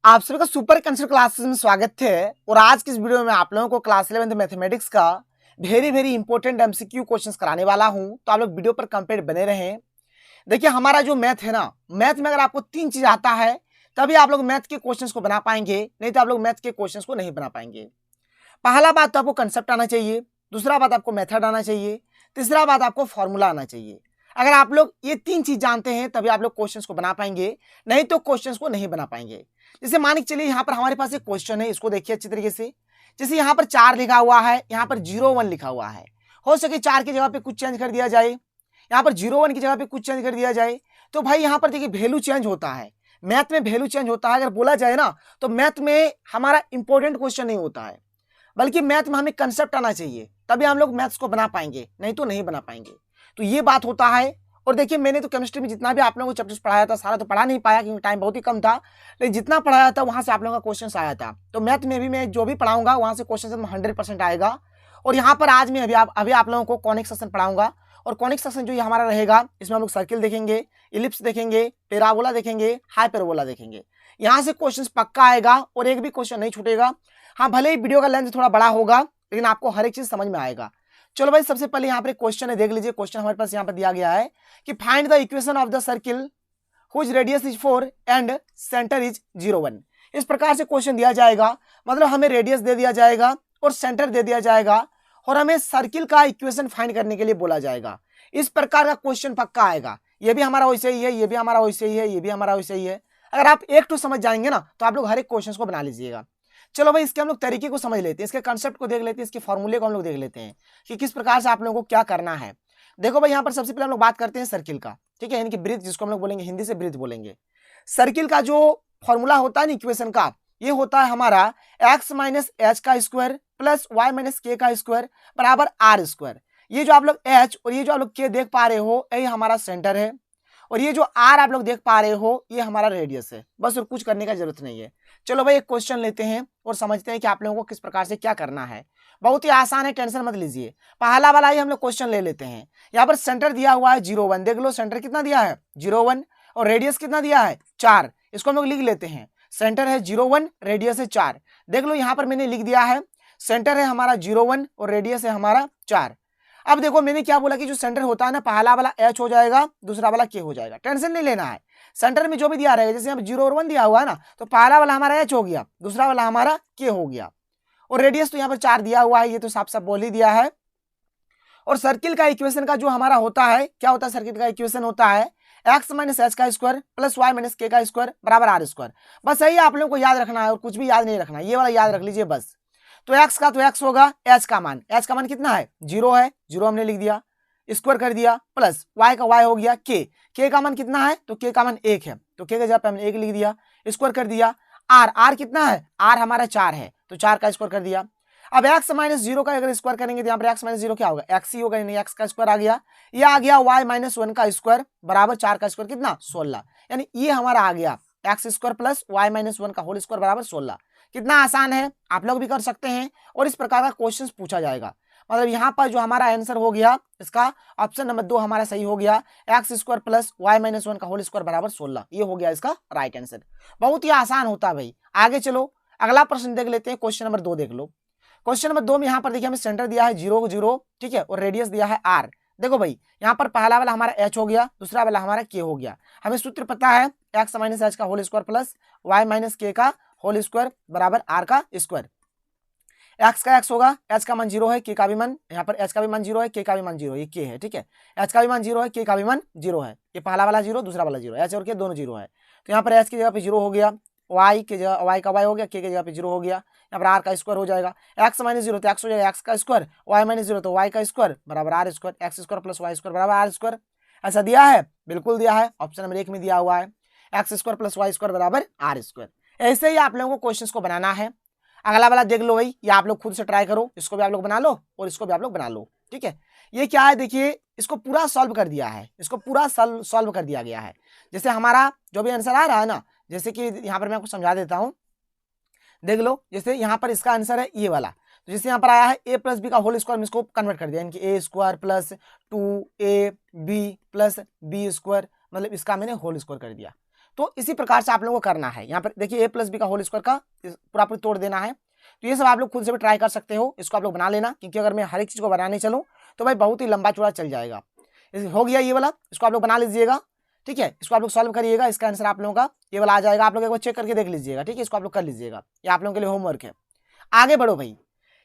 आप सभी का सुपर कंसेप्ट क्लासेस में स्वागत है। और आज की इस वीडियो में आप लोगों को क्लास 11 मैथमेटिक्स का वेरी इंपॉर्टेंट एमसीक्यू क्वेश्चंस कराने वाला हूं, तो आप लोग वीडियो पर कंप्लीट बने रहें। देखिए हमारा जो मैथ है ना, मैथ में अगर आपको 3 चीज आता है तभी आप लोग मैथ के क्वेश्चंस को बना पाएंगे, नहीं तो आप लोग मैथ के क्वेश्चंस को नहीं बना पाएंगे। पहला बात तो आपको कंसेप्ट आना चाहिए, दूसरा बात आपको मेथड आना चाहिए, तीसरा बात आपको फॉर्मूला आना चाहिए। अगर आप लोग ये 3 चीज जानते हैं तभी आप लोग क्वेश्चंस को बना पाएंगे, नहीं तो क्वेश्चंस को नहीं बना पाएंगे। जैसे मान के चलिए यहाँ पर हमारे पास एक क्वेश्चन है, इसको देखिए अच्छी तरीके से। जैसे यहाँ पर 4 लिखा हुआ है, यहाँ पर 0 1 लिखा हुआ है। हो सके 4 की जगह पे कुछ चेंज कर दिया जाए, यहाँ पर 0 1 की जगह पे कुछ चेंज कर दिया जाए। तो भाई यहाँ पर देखिए वैल्यू चेंज होता है, मैथ में वैल्यू चेंज होता है। अगर बोला जाए ना तो मैथ में हमारा इंपॉर्टेंट क्वेश्चन नहीं होता है, बल्कि मैथ में हमें कंसेप्ट आना चाहिए, तभी हम लोग मैथ्स को बना पाएंगे, नहीं तो नहीं बना पाएंगे। तो ये बात होता है। और देखिए मैंने तो केमिस्ट्री में जितना भी आप लोगों को चैप्टर्स पढ़ाया था, सारा तो पढ़ा नहीं पाया क्योंकि टाइम बहुत ही कम था, लेकिन जितना पढ़ाया था वहां से आप लोगों का क्वेश्चन आया था। तो मैथ में भी मैं जो भी पढ़ाऊंगा वहां से क्वेश्चन 100% आएगा। और यहाँ पर आज मैं अभी आप लोगों को कॉनिक सेक्शन पढ़ाऊंगा। और कॉनिक सेक्शन जो ये हमारा रहेगा, इसमें हम लोग सर्किल देखेंगे, इलिप्स देखेंगे, पैराबोला देखेंगे, हाइपरबोला देखेंगे। यहाँ से क्वेश्चन पक्का आएगा और एक भी क्वेश्चन नहीं छूटेगा। हाँ, भले ही वीडियो का लेंथ थोड़ा बड़ा होगा, लेकिन आपको हर एक चीज समझ में आएगा। चलो भाई, सबसे पहले यहाँ पर क्वेश्चन है, देख लीजिए। क्वेश्चन हमारे पास यहाँ पर दिया गया है कि find the equation of the circle whose radius is 4 and centre is 0 1। इस प्रकार से क्वेश्चन दिया जाएगा, मतलब हमें रेडियस दे दिया जाएगा और सेंटर दे दिया जाएगा और हमें सर्किल का इक्वेशन फाइंड करने के लिए बोला जाएगा। इस प्रकार का क्वेश्चन पक्का आएगा। ये भी हमारा वैसे ही है, ये भी हमारा वैसे ही है, ये भी हमारा वैसे ही है। अगर आप एक टू समझ जाएंगे ना तो आप लोग हर एक क्वेश्चन को बना लीजिएगा। चलो भाई, इसके हम लोग तरीके को समझ लेते हैं, इसके कंसेप्ट को देख लेते हैं, इसके फॉर्मूले को हम लोग देख लेते हैं कि किस प्रकार से आप लोगों को क्या करना है। देखो भाई, यहाँ पर सबसे पहले हम लोग बात करते हैं सर्किल का, ठीक है, यानी कि ब्रिज, जिसको हम लोग बोलेंगे हिंदी से ब्रिज बोलेंगे। सर्किल का जो फॉर्मूला होता है ना इक्वेशन का, ये होता है हमारा x माइनस एच का square plus y minus k का स्क्वायर बराबर आर स्क्वायर। ये जो आप लोग h और ये जो आप लोग k देख पा रहे हो, यही हमारा सेंटर है, और ये जो r आप लोग देख पा रहे हो, ये हमारा रेडियस है। बस और कुछ करने का जरूरत नहीं है। चलो भाई, एक क्वेश्चन लेते हैं और समझते हैं कि आप लोगों को किस प्रकार से क्या करना है। बहुत ही आसान है, टेंशन मत लीजिए। पहला वाला ही हम लोग क्वेश्चन ले लेते हैं। यहाँ पर सेंटर दिया हुआ है 0 1, देख लो सेंटर कितना दिया है 0 1, और रेडियस कितना दिया है 4। इसको हम लोग लिख लेते हैं, सेंटर है 0 1, रेडियस है 4। देख लो यहाँ पर मैंने लिख दिया है, सेंटर है हमारा 0 1 और रेडियस है हमारा 4। अब देखो मैंने क्या बोला कि जो सेंटर होता है ना, पहला वाला h हो जाएगा, दूसरा वाला k हो जाएगा। टेंशन नहीं लेना है, सेंटर में जो भी दिया रहेगा, जैसे यहाँ 0 और 1 दिया हुआ है ना, तो पहला वाला हमारा h हो गया, दूसरा वाला हमारा k हो गया, और रेडियस तो यहाँ पर 4 दिया हुआ है, ये तो साफ साफ बोल ही दिया है। और सर्किल का इक्वेशन का जो हमारा होता है, क्या होता है सर्किल का इक्वेशन होता है x माइनस एच का square plus y minus k का स्क्वायर बराबर आर स्क्वायर। बस यही आप लोगों को याद रखना है और कुछ भी याद नहीं रखना है, ये वाला याद रख लीजिए बस। तो x का तो x होगा, h का मान कितना है 0 है, 0 हमने लिख दिया, स्क्वायर कर दिया, प्लस y का y हो गया k का मान कितना है, तो k का मान 1 है, तो k के जगह पे हमने 1 लिख दिया, स्क्वायर कर दिया। r कितना है, r हमारा 4 है, तो 4 का स्क्वायर कर दिया। अब x माइनस 0 का अगर स्क्वायर करेंगे तो यहाँ पर x माइनस 0 क्या होगा, x ही होगा, यानी x का स्क्वायर आ गया। ये आ गया y माइनस 1 का स्क्वायर बराबर 4 का स्क्वायर कितना 16, यानी ये हमारा आ गया x square plus y minus 1 का होल स्क्वायर बराबर 16। कितना आसान है, आप लोग भी कर सकते हैं। और इस प्रकार का क्वेश्चन पूछा जाएगा, मतलब यहाँ पर जो हमारा आंसर हो गया, इसका ऑप्शन नंबर 2 हमारा सही हो गया, x square plus y minus 1 का होल स्क्वायर बराबर 16, ये हो गया इसका राइट आंसर। बहुत ही आसान होता है भाई। आगे चलो अगला प्रश्न देख लेते हैं, क्वेश्चन नंबर 2 देख लो। क्वेश्चन नंबर 2 में यहाँ पर देखिए हमें सेंटर दिया है 0 0, ठीक है, और रेडियस दिया है r। देखो भाई, यहाँ पर पहला वाला हमारा h हो गया, दूसरा वाला हमारा k हो गया। हमें सूत्र पता है x माइनस h का whole square plus y minus k का होल स्क्वायर बराबर r का स्क्वायर। x का x होगा, h का मान 0 है, k का भी मान, यहाँ पर h का भी मान 0 है, k का भी मान 0 है, ये k है, ठीक है, h का भी मान 0 है, k का भी मान 0 है, ये पहला वाला 0, दूसरा वाला 0, h और k दोनों 0 है। तो यहाँ पर h की जगह पे 0 हो गया, y की जगह y का y हो गया, k की जगह पे 0 हो गया, यहाँ पर r का स्क्वायर हो जाएगा। x माइनस 0 तो x हो जाएगा x का स्क्वायर, y माइनस 0 तो y का स्क्वायर बराबर r square, x square plus y square बराबर r स्क्वायर। ऐसा दिया है, बिल्कुल दिया है, ऑप्शन नंबर 1 में दिया हुआ है x square plus y square बराबर r स्क्वायर। ऐसे ही आप लोगों को क्वेश्चंस को बनाना है। अगला वाला देख लो भाई, ये आप लोग खुद से ट्राई करो, इसको भी आप लोग बना लो और इसको भी आप लोग बना लो, ठीक है। ये क्या है, देखिए इसको पूरा सॉल्व कर दिया है, इसको पूरा सॉल्व कर दिया गया है। जैसे हमारा जो भी आंसर आ रहा है ना, जैसे कि यहाँ पर मैं आपको समझा देता हूँ, देख लो। जैसे यहाँ पर इसका आंसर है ये वाला, तो जैसे यहाँ पर आया है a प्लस बी का होल स्क्वायर में इसको कन्वर्ट कर दिया, यानी कि a square plus 2ab plus B square, मतलब इसका मैंने होल स्क्वायर कर दिया। तो इसी प्रकार से आप लोगों को करना है। यहाँ पर देखिए a प्लस बी का होल स्क्वायर का पूरा पूरी तोड़ देना है। तो ये सब आप लोग खुद से भी ट्राई कर सकते हो, इसको आप लोग बना लेना, क्योंकि अगर मैं हर एक चीज को बनाने चलूँ तो भाई बहुत ही लंबा चौड़ा चल जाएगा। हो गया ये वाला, इसको आप लोग बना लीजिएगा, ठीक है। इसको आप लोग सॉल्व करिएगा, इसका आंसर आप लोगों का ये वाला आ जाएगा। आप लोग एक बार चेक करके देख लीजिएगा, ठीक है। इसको आप लोग कर लीजिएगा, ये आप लोगों के लिए होमवर्क है। आगे बढ़ो भाई,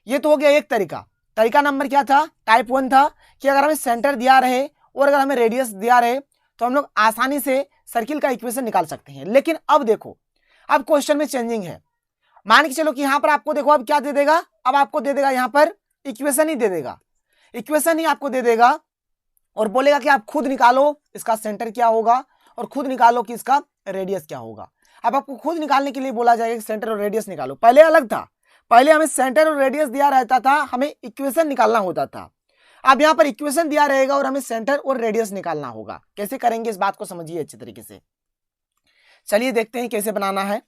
ये तो हो गया एक तरीका। तरीका नंबर क्या था, टाइप 1 था कि अगर हमें सेंटर दिया रहे और अगर हमें रेडियस दिया रहे तो हम लोग आसानी से सर्किल का इक्वेशन निकाल सकते हैं। लेकिन अब देखो, अब क्वेश्चन में चेंजिंग है। मान के चलो कि यहाँ पर आपको देखो अब क्या दे देगा, अब आपको दे देगा यहाँ पर इक्वेशन ही दे देगा, इक्वेशन ही आपको दे देगा और बोलेगा कि आप खुद निकालो इसका सेंटर क्या होगा और खुद निकालो कि इसका रेडियस क्या होगा। अब आपको खुद निकालने के लिए बोला जाएगा कि सेंटर और रेडियस निकालो। पहले अलग था, पहले हमें सेंटर और रेडियस दिया रहता था, हमें इक्वेशन निकालना होता था। अब यहाँ पर इक्वेशन दिया रहेगा और हमें सेंटर और रेडियस निकालना होगा। कैसे करेंगे इस बात को समझिए अच्छी तरीके से। चलिए देखते हैं कैसे बनाना है।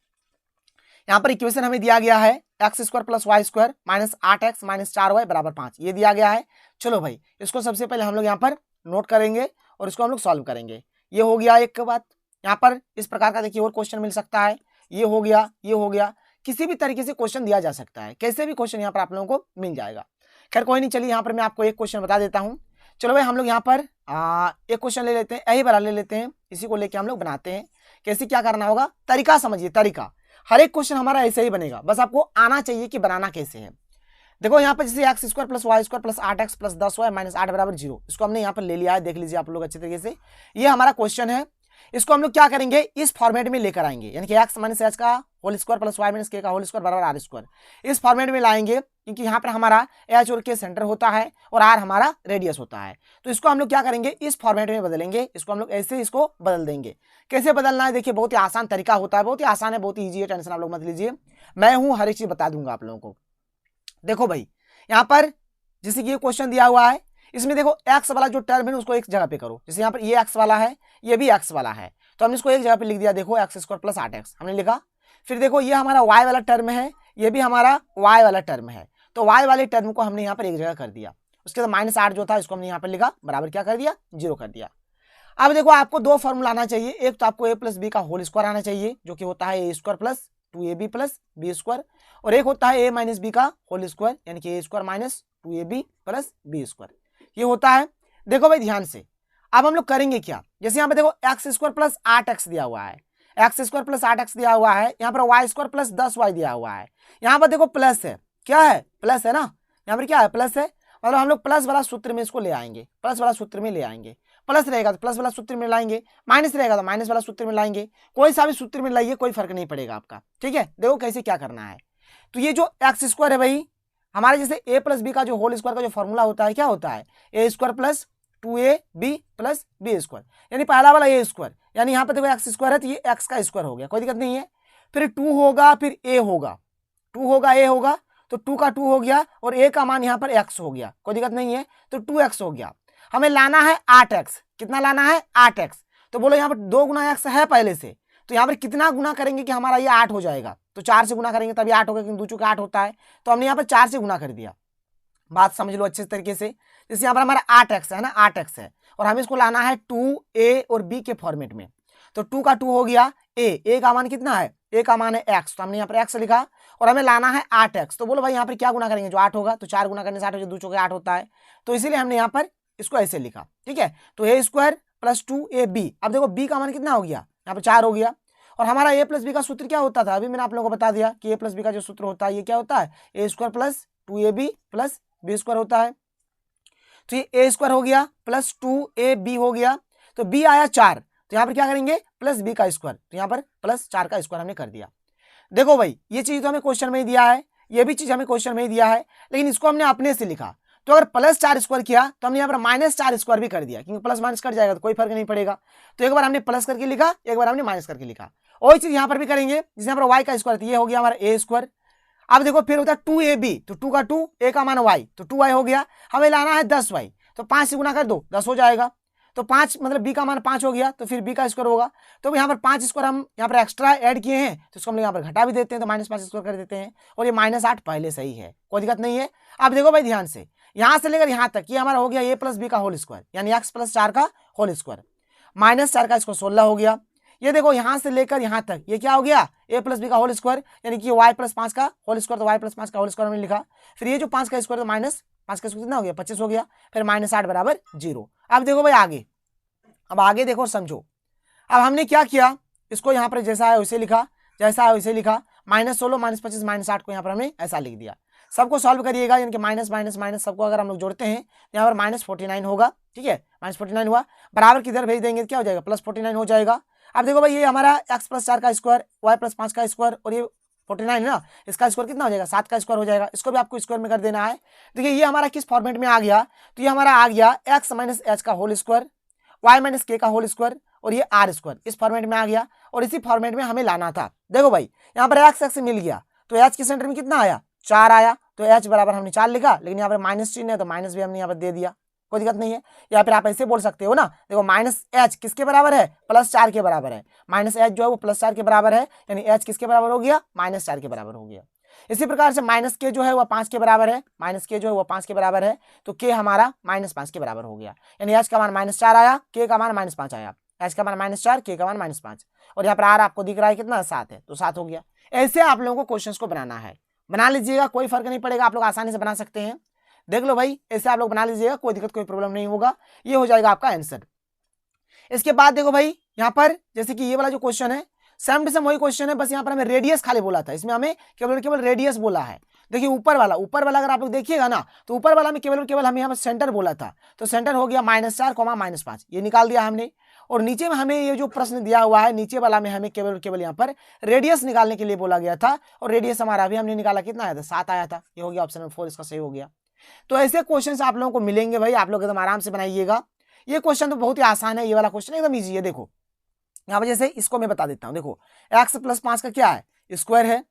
यहाँ पर इक्वेशन हमें दिया गया है x square plus y square minus 8x minus 4y बराबर 5, ये दिया गया है। चलो भाई, इसको सबसे पहले हम लोग यहाँ पर नोट करेंगे और इसको हम लोग सॉल्व करेंगे। ये हो गया एक बात। यहाँ पर इस प्रकार का देखिए और क्वेश्चन मिल सकता है। ये हो गया, ये हो गया, किसी भी तरीके से क्वेश्चन दिया जा सकता है, कैसे भी क्वेश्चन यहाँ पर आप लोगों को मिल जाएगा। खैर कोई नहीं, चलिए यहाँ पर मैं आपको एक क्वेश्चन बता देता हूँ। चलो भाई, हम लोग यहाँ पर एक क्वेश्चन ले लेते हैं, यही वाला ले लेते हैं, इसी को लेके हम लोग बनाते हैं। कैसे क्या करना होगा, तरीका समझिए, तरीका। हर एक क्वेश्चन हमारा ऐसे ही बनेगा, बस आपको आना चाहिए कि बनाना कैसे है। देखो यहाँ पर जैसे x square plus y square plus 8x plus 10y minus 8 बराबर 0, इसको हमने यहाँ पर ले लिया है, देख लीजिए आप लोग अच्छे तरीके से। ये हमारा क्वेश्चन है, इसको हम लोग क्या करेंगे, इस फॉर्मेट में लेकर आएंगे, यानी कि एक्स माइनस एच का whole square plus y minus k का होल स्क्वायर बराबर आर स्क्वायर, इस फॉर्मेट में लाएंगे, क्योंकि यहाँ पर हमारा एच और के सेंटर होता है और आर हमारा रेडियस होता है। तो इसको हम लोग क्या करेंगे, इस फॉर्मेट में बदलेंगे, इसको हम लोग ऐसे इसको बदल देंगे। कैसे बदलना है देखिए, बहुत ही आसान तरीका होता है, बहुत ही आसान है, बहुत ही ईजी है, टेंशन आप लोग मत लीजिए, मैं हूँ, हर एक चीज बता दूंगा आप लोगों को। देखो भाई, यहाँ पर जैसे कि ये क्वेश्चन दिया हुआ है, इसमें देखो एक्स वाला जो टर्म है उसको एक जगह पे करो। जैसे यहाँ पर ये एक्स वाला है, ये भी एक्स वाला है, तो हमने इसको एक जगह पे लिख दिया। देखो एक्स स्क्वायर प्लस 8x हमने लिखा। फिर देखो ये हमारा वाई वाला टर्म है, ये भी हमारा वाई वाला टर्म है, तो वाई वाले टर्म को हमने यहाँ पर एक जगह कर दिया। उसके बाद माइनस 8 जो था इसको हमने यहाँ पर लिखा, बराबर क्या कर दिया, 0 कर दिया। अब देखो आपको दो फॉर्मूला आना चाहिए, एक तो आपको a प्लस बी का होल स्क्वायर आना चाहिए, जो कि होता है A square plus 2ab plus B square, और एक होता है a माइनस बी का होल स्क्वायर, यानी कि A square minus 2ab plus B square, ये होता है। देखो भाई ध्यान से, अब हम लोग करेंगे क्या, जैसे यहाँ पे देखो एक्स स्क्वायर प्लस 8x दिया हुआ है, एक्स स्क्वायर प्लस 8x दिया हुआ है, यहाँ पर वाई स्क्वायर प्लस 10y दिया हुआ है, यहाँ पर देखो प्लस है, क्या है, प्लस है ना, यहाँ पर क्या है, प्लस है, मतलब हम लोग प्लस वाला सूत्र में इसको ले आएंगे, प्लस वाला सूत्र में ले आएंगे। प्लस रहेगा तो प्लस वाला सूत्र में लाएंगे, माइनस रहेगा तो माइनस वाला सूत्र में लाएंगे, कोई सा भी सूत्र में लाइए, कोई फर्क नहीं पड़ेगा आपका, ठीक है। देखो कैसे क्या करना है। तो ये जो एक्स स्क्वायर है भाई, हमारे जैसे ए प्लस बी का जो होल स्क्वायर का जो फॉर्मूला होता है, क्या होता है, A square plus 2ab plus B square, यानी पहला वाला ए स्क्वायर, यानी यहाँ पे देखो एक्स स्क्वायर है तो ये एक्स का स्क्वायर हो गया, कोई दिक्कत नहीं है। फिर 2 होगा, फिर ए होगा, 2 होगा, ए होगा, तो 2 का 2 हो गया और ए का मान यहाँ पर x हो गया, कोई दिक्कत नहीं है, तो 2x हो गया। हमें लाना है 8x, कितना लाना है, 8x। तो बोलो यहाँ पर 2 गुना x है पहले से, तो यहाँ पर कितना गुना करेंगे कि हमारा ये 8 हो जाएगा, तो 4 से गुना करेंगे तभी 8 होगा, क्योंकि 2 चूंकि 8 होता है, तो हमने यहाँ पर 4 से गुना कर दिया। बात समझ लो अच्छे तरीके से। जैसे यहाँ पर हमारा 8x है ना, 8x है, और हमें इसको लाना है 2a और b के फॉर्मेट में, तो 2 का 2 हो गया, a का मान कितना है, a का मान है x, तो हमने यहाँ पर x लिखा, और हमें लाना है 8x। तो बोलो भाई यहाँ पर क्या गुना करेंगे, जो 8 होगा, तो 4 गुना करने से 8 हो जाए, 2 चौके 8 होता है, तो इसीलिए हमने यहाँ पर इसको ऐसे लिखा, ठीक है। तो a स्क्वायर प्लस 2ab, अब देखो b का मान कितना हो गया, यहाँ पर 4 हो गया, और हमारा a प्लस बी का सूत्र क्या होता था, अभी मैंने आप लोगों को बता दिया कि a प्लस बी का जो सूत्र होता है ये क्या होता है, a square plus 2ab plus B square होता है। तो ये a स्क्वायर हो गया प्लस 2ab हो गया, तो b आया 4, तो यहाँ पर क्या करेंगे, प्लस b का स्क्वायर, तो यहाँ पर प्लस 4 का स्क्वायर हमने कर दिया। देखो भाई ये चीज तो हमें क्वेश्चन में ही दिया है, ये भी चीज हमें क्वेश्चन में ही दिया है, लेकिन इसको हमने अपने से लिखा, तो अगर प्लस 4 स्क्वायर किया तो हमने यहाँ पर माइनस 4 स्क्वायर भी कर दिया, क्योंकि प्लस माइनस कट जाएगा तो कोई फर्क नहीं पड़ेगा। तो एक बार हमने प्लस करके लिखा, एक बार हमने माइनस करके लिखा, वही चीज यहाँ पर भी करेंगे। जिस यहाँ पर y का स्क्वायर, ये हो गया हमारा a स्क्वायर। अब देखो फिर होता है 2ab, तो 2 का 2, a का मान y, तो 2y हो गया, हमें लाना है 10y, तो 5 से गुना कर दो, 10 हो जाएगा, तो 5 मतलब b का मान 5 हो गया, तो फिर b का स्क्वायर होगा। तो यहाँ पर 5 स्क्वायर हम यहाँ पर एक्स्ट्रा ऐड किए हैं, तो इसको हम यहाँ पर घटा भी देते हैं, तो -5 स्क्वायर कर देते हैं, और ये -8 पहले सही है, कोई दिक्कत नहीं है। अब देखो भाई ध्यान से, यहाँ से लेकर यहाँ तक ये हमारा हो गया a प्लस बी का होल स्क्वायर, यानी x प्लस 4 का होल स्क्वायर, -4 का इसको 16 हो गया, ये देखो यहाँ से लेकर यहाँ तक ये क्या हो गया, a प्लस बी का होल स्क्वायर, यानी कि y प्लस 5 का होल स्क्वायर, तो y प्लस 5 का होल स्क्वायर हमने लिखा। फिर ये जो 5 का स्क्वायर तो माइनस 5 का स्क्वायर कितना हो गया, 25 हो गया। फिर -8 बराबर 0। अब देखो भाई आगे, अब आगे देखो और समझो। अब हमने क्या किया, इसको यहाँ पर जैसा है वैसे लिखा, जैसा है वैसे लिखा, -16 -25 -8 को यहाँ पर हमने ऐसा लिख दिया। सबको सॉल्व करिएगा, यानी कि माइनस माइनस माइनस सबको अगर हम लोग जोड़ते हैं तो यहाँ पर -49 होगा। ठीक है, -49 हुआ, बराबर किधर भेज देंगे क्या हो जाएगा, +49 हो जाएगा। अब देखो भाई ये हमारा x प्लस 4 का स्क्वायर, y प्लस 5 का स्क्वायर और ये 49 है ना, इसका स्क्वायर कितना हो जाएगा, 7 का स्क्वायर हो जाएगा। इसको भी आपको स्क्वायर में कर देना है। देखिए ये हमारा किस फॉर्मेट में आ गया, तो ये हमारा आ गया x माइनस एच का whole square, y minus k का होल स्क्वायर और ये r स्क्वायर, इस फॉर्मेट में आ गया। और इसी फॉर्मेट में हमें लाना था। देखो भाई यहाँ पर x मिल गया, तो h के सेंटर में कितना आया, 4 आया, तो h बराबर हमने 4 लिखा। लेकिन यहाँ पर माइनस चिन्ह है तो माइनस भी हमने यहाँ पर दे दिया, कोई दिक्कत नहीं है। या फिर आप ऐसे बोल सकते हो ना, देखो -h किसके बराबर है, +4 के बराबर है। -h जो है वो +4 के बराबर है, यानी h किसके बराबर हो गया, -4 के बराबर हो गया। इसी प्रकार से -k जो है वह 5 के बराबर है, -k जो है वह 5 के बराबर है, तो k हमारा -5 के बराबर हो गया। यानी h का मान -4 आया, k का मान -5 आया, h का मान -4, k का मान -5। और यहाँ पर r आपको दिख रहा है कितना, 7 है, तो 7 हो गया। ऐसे आप लोगों को क्वेश्चंस को बनाना है, बना लीजिएगा, कोई फर्क नहीं पड़ेगा, आप लोग आसानी से बना सकते हैं। देख लो भाई, ऐसे आप लोग बना लीजिएगा, कोई दिक्कत कोई प्रॉब्लम नहीं होगा। ये हो जाएगा आपका आंसर। इसके बाद देखो भाई यहाँ पर जैसे कि ये वाला जो क्वेश्चन है सेम टू सेम वही क्वेश्चन है, बस यहाँ पर हमें रेडियस खाली बोला था, इसमें हमें केवल रेडियस बोला है। देखिए ऊपर वाला अगर आप लोग देखिएगा ना, तो ऊपर वाला में केवल हमें यहाँ पर सेंटर बोला था, तो सेंटर हो गया -4, -5, ये निकाल दिया हमने। और नीचे में हमें ये जो प्रश्न दिया हुआ है, नीचे वाला में हमें केवल यहाँ पर रेडियस निकालने के लिए बोला गया था, और रेडियस हमारा अभी हमने निकाला कितना आया था, 7 आया था। ये हो गया ऑप्शन नंबर 4, इसका सही हो गया। तो ऐसे क्वेश्चन आप लोगों को मिलेंगे भाई, आप लोग एकदम आराम से बनाइएगा। ये क्वेश्चन तो बहुत ही आसान है, ये वाला क्वेश्चन एकदम ईजी है। देखो यहाँ पर जैसे इसको मैं बता देता हूँ, देखो x प्लस 5 का क्या है, स्क्वायर है,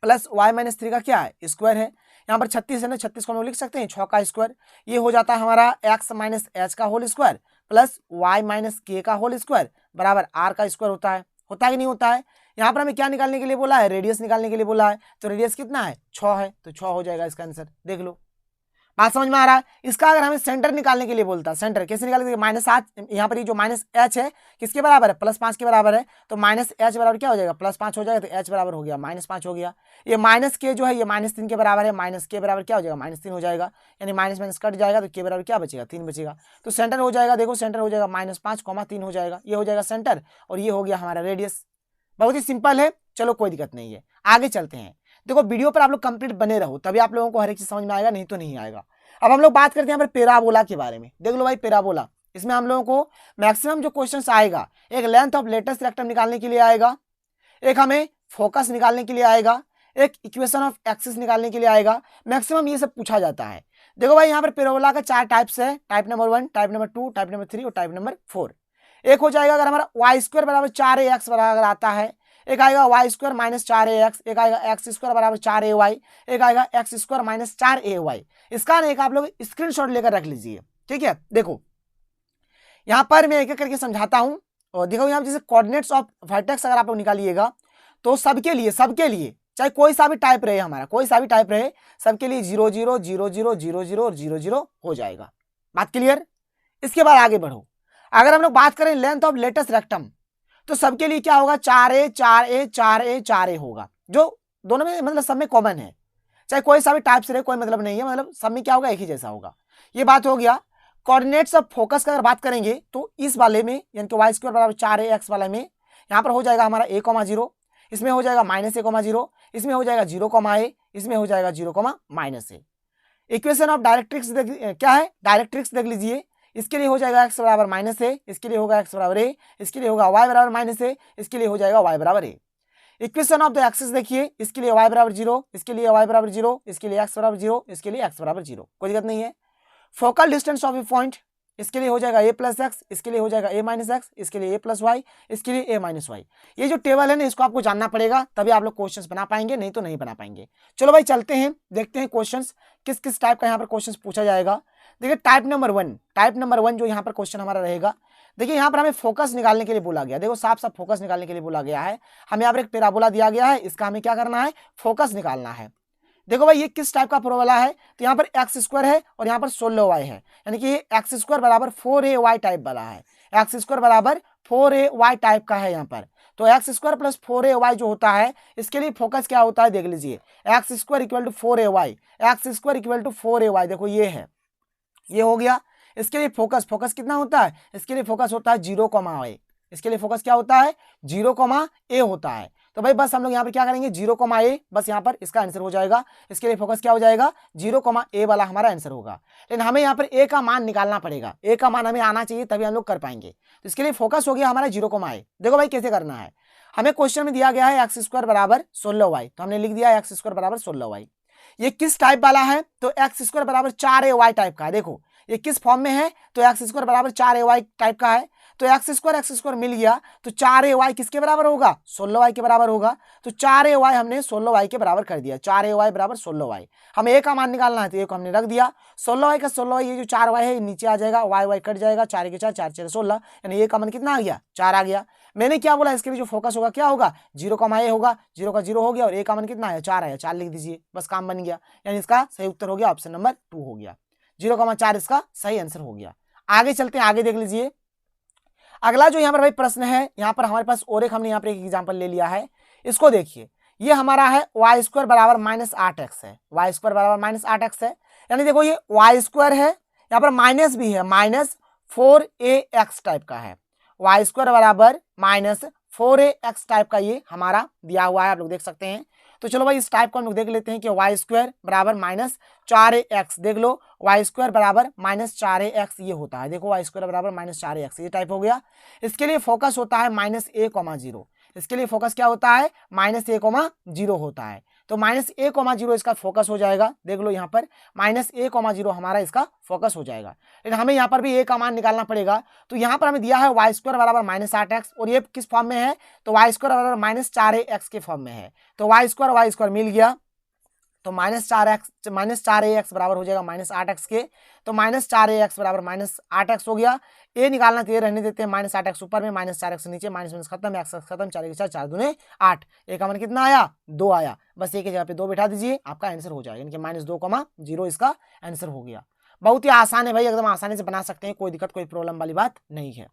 प्लस y माइनस 3 का क्या है, स्क्वायर है। यहाँ पर 36 है ना, 36 को हम लिख सकते हैं 6 का स्क्वायर। ये हो जाता है हमारा x माइनस एच का whole square plus y minus k का होल स्क्वायर बराबर r का स्क्वायर होता है कि नहीं होता है। यहाँ पर हमें क्या निकालने के लिए बोला है, रेडियस निकालने के लिए बोला है, तो रेडियस कितना है, 6 है, तो 6 हो जाएगा इसका आंसर। देख लो, बात समझ में आ रहा है। इसका अगर हमें सेंटर निकालने के लिए बोलता है, सेंटर कैसे निकालेंगे, -8, यहाँ पर ये जो -h है किसके बराबर है, +5 के बराबर है, तो -h बराबर क्या हो जाएगा, +5 हो जाएगा, तो h बराबर हो गया -5 हो गया। ये -k जो है ये -3 के बराबर है, -k बराबर क्या हो जाएगा, -3 हो जाएगा, यानी माइनस कट जाएगा, तो k बराबर क्या बचेगा, 3 बचेगा। तो सेंटर हो जाएगा, देखो सेंटर हो जाएगा -5, 3 हो जाएगा, ये हो जाएगा सेंटर, और ये हो गया हमारा रेडियस। बहुत ही सिंपल है, चलो कोई दिक्कत नहीं है, आगे चलते हैं। देखो वीडियो पर आप लोग कंप्लीट बने रहो, तभी आप लोगों को हर एक चीज समझ में आएगा, नहीं तो नहीं आएगा। अब हम लोग बात करते हैं यहाँ पर पैराबोला के बारे में। देख लो भाई पैराबोला, इसमें हम लोगों को मैक्सिमम जो क्वेश्चंस आएगा, एक लेंथ ऑफ लेटेस्ट रेक्टम निकालने के लिए आएगा, एक हमें फोकस निकालने के लिए आएगा, एक इक्वेशन ऑफ एक्सिस निकालने के लिए आएगा। मैक्सिमम ये सब पूछा जाता है। देखो भाई यहाँ पर पैराबोला का 4 टाइप्स है, type number 1, type number 2, type number 3 और टाइप नंबर 4। एक हो जाएगा अगर हमारा वाई स्क्वायर बराबर 4ax बराबर आता है, एक आएगा वाई स्क्वायर माइनस 4ax, एक आएगा एक्स स्क्वायर बराबर 4ay, एक आएगा एक्स स्क्वायर माइनस 4ay। इसका ना एक आप लोग स्क्रीनशॉट लेकर रख लीजिए, ठीक है। देखो यहां पर मैं एक एक करके समझाता हूं, और देखो यहाँ जैसे कोऑर्डिनेट्स ऑफ वर्टेक्स अगर आप लोग निकालिएगा तो सबके लिए चाहे कोई सा भी टाइप रहे, हमारा कोई सा भी टाइप रहे, सबके लिए 0 0 0 0 0 0 और 0 0 हो जाएगा। बात क्लियर। इसके बाद आगे बढ़ो, अगर हम लोग बात करें लेंथ ऑफ लेटेस्ट रेक्टम, तो सबके लिए क्या होगा, 4a 4a 4a 4a होगा, जो दोनों में मतलब सब में कॉमन है, चाहे कोई सा भी टाइप से रहे कोई मतलब नहीं है, मतलब सब में क्या होगा, एक ही जैसा होगा। ये बात हो गया। कोऑर्डिनेट्स ऑफ फोकस का अगर बात करेंगे तो इस वाले में यानी कि वाई स्क्वायर बराबर 4ax वाले में यहाँ पर हो जाएगा हमारा a,0, इसमें हो जाएगा -a,0, इसमें हो जाएगा 0,a, इसमें हो जाएगा 0,-a। इक्वेशन ऑफ डायरेक्ट्रिक्स क्या है, डायरेक्ट्रिक्स देख लीजिए। इसके लिए हो जाएगा x बराबर -a, इसके लिए होगा x बराबर a, इसके लिए होगा y बराबर -a, इसके लिए हो जाएगा y बराबर a। Equation of the axis देखिए, इसके लिए y बराबर 0, इसके लिए y बराबर 0, इसके लिए x बराबर 0, इसके लिए x बराबर 0, कोई दिक्कत नहीं है। Focal distance of A point, इसके लिए हो जाएगा a प्लस एक्स, इसके लिए हो जाएगा a माइनस एक्स, इसके लिए a प्लस वाई, इसके लिए a माइनस वाई। ये जो टेबल है ना, इसको आपको जानना पड़ेगा, तभी आप लोग क्वेश्चंस बना पाएंगे, नहीं तो नहीं बना पाएंगे। चलो भाई चलते हैं, देखते हैं क्वेश्चंस किस किस टाइप का यहाँ पर क्वेश्चंस पूछा जाएगा। देखिए टाइप नंबर 1 जो यहाँ पर क्वेश्चन हमारा रहेगा। देखिए यहाँ पर हमें फोकस निकालने के लिए बोला गया, देखो साफ साफ फोकस निकालने के लिए बोला गया है। हमें यहाँ पर एक पैराबोला दिया गया है, इसका हमें क्या करना है, फोकस निकालना है। देखो भाई ये किस टाइप का पैराबोला है, तो यहाँ पर एक्स स्क्वायर है और यहाँ पर 16y है, यानी कि एक्स स्क्वायर बराबर 4ay टाइप वाला है, एक्स स्क्वायर बराबर 4ay टाइप का है यहाँ पर। तो एक्स स्क्वायर प्लस 4ay जो होता है इसके लिए फोकस क्या होता है देख लीजिए, x square equal to 4ay, x square equal to 4ay, देखो ये है, ये हो गया। इसके लिए फोकस कितना होता है, इसके लिए फोकस होता है 0, इसके लिए फोकस क्या होता है 0, होता है। तो भाई बस हम लोग यहाँ पर क्या करेंगे 0, बस यहाँ पर इसका आंसर हो जाएगा। इसके लिए फोकस क्या हो जाएगा 0, वाला हमारा आंसर होगा। लेकिन हमें यहाँ पर ए का मान निकालना पड़ेगा, ए का मान हमें आना चाहिए तभी हम लोग कर पाएंगे। तो इसके लिए फोकस हो गया हमारा 0, देखो भाई कैसे करना है। हमें क्वेश्चन में दिया गया है एक्स स्क्वायर बराबर 16y, तो हमने लिख दिया एक्स स्क्वायर बराबर 16y। ये किस टाइप वाला है, तो एक्स स्क्वायर बराबर 4ay टाइप का है। देखो ये किस फॉर्म में है, तो एक्स स्क्वायर बराबर 4ay टाइप का है। तो एक्स स्क्वायर मिल गया, तो 4ay किसके बराबर होगा 16y के बराबर होगा। तो 4ay हमने 16y के बराबर कर दिया, 4ay बराबर 16y। हमें ए का मान निकालना है तो ए को हमने रख दिया, 16y का 16y, ये जो 4y है नीचे आ जाएगा, y कट जाएगा, 4 के 4, 4 4 16, यानी ए का मान कितना आ गया 4 आ गया। मैंने क्या बोला, इसके लिए जो फोकस होगा क्या होगा 0, होगा, 0 का 0 हो गया और ए का मान कितना है 4 आया, 4 लिख दीजिए, बस काम बन गया। यानी इसका सही उत्तर हो गया ऑप्शन नंबर 2 हो गया, 0,4 इसका सही आंसर हो गया। आगे चलते हैं, आगे देख लीजिए। अगला जो यहाँ पर भाई प्रश्न है, यहाँ पर हमारे पास और एक हमने यहाँ पर एक एग्जांपल ले लिया है, इसको देखिए। ये हमारा है वाई स्क्वायर बराबर -8x है, वाई स्क्वायर बराबर -8x है। यानी देखो ये वाई स्क्वायर है, यहाँ पर माइनस भी है, -4ax टाइप का है, वाई स्क्वायर बराबर -4ax टाइप का ये हमारा दिया हुआ है, आप लोग देख सकते हैं। तो चलो भाई इस टाइप को हम लोग देख लेते हैं कि वाई स्क्वायर बराबर -4ax, देख लो वाई स्क्वायर बराबर -4ax ये होता है। देखो वाई स्क्वायर बराबर -4ax ये टाइप हो गया। इसके लिए फोकस होता है -a,0, इसके लिए फोकस क्या होता है -a,0 होता है। तो -a,0 इसका फोकस हो जाएगा, देख लो यहाँ पर -a,0 हमारा इसका फोकस हो जाएगा। लेकिन हमें यहाँ पर भी a का मान निकालना पड़ेगा। तो यहाँ पर हमें दिया है वाई स्क्वायर बराबर -8x और ये किस फॉर्म में है, तो वाई स्क्वायर बराबर -4ax के फॉर्म में है। तो वाई स्क्वायर मिल गया, तो -4ax बराबर हो जाएगा -8x के। तो -4ax बराबर -8x हो गया। ए निकालना चाहिए, रहने देते हैं -8x ऊपर में, -4x नीचे, माइनस खत्म, x खत्म, 4 के 4, 4 दूने 8। ए का मान कितना आया 2 आया, बस ए की जगह पे 2 बैठा दीजिए, आपका आंसर हो जाएगा, यानी कि -2,0 इसका आंसर हो गया। बहुत ही आसान है भाई, एकदम आसानी से बना सकते हैं, कोई दिक्कत कोई प्रॉब्लम वाली बात नहीं है।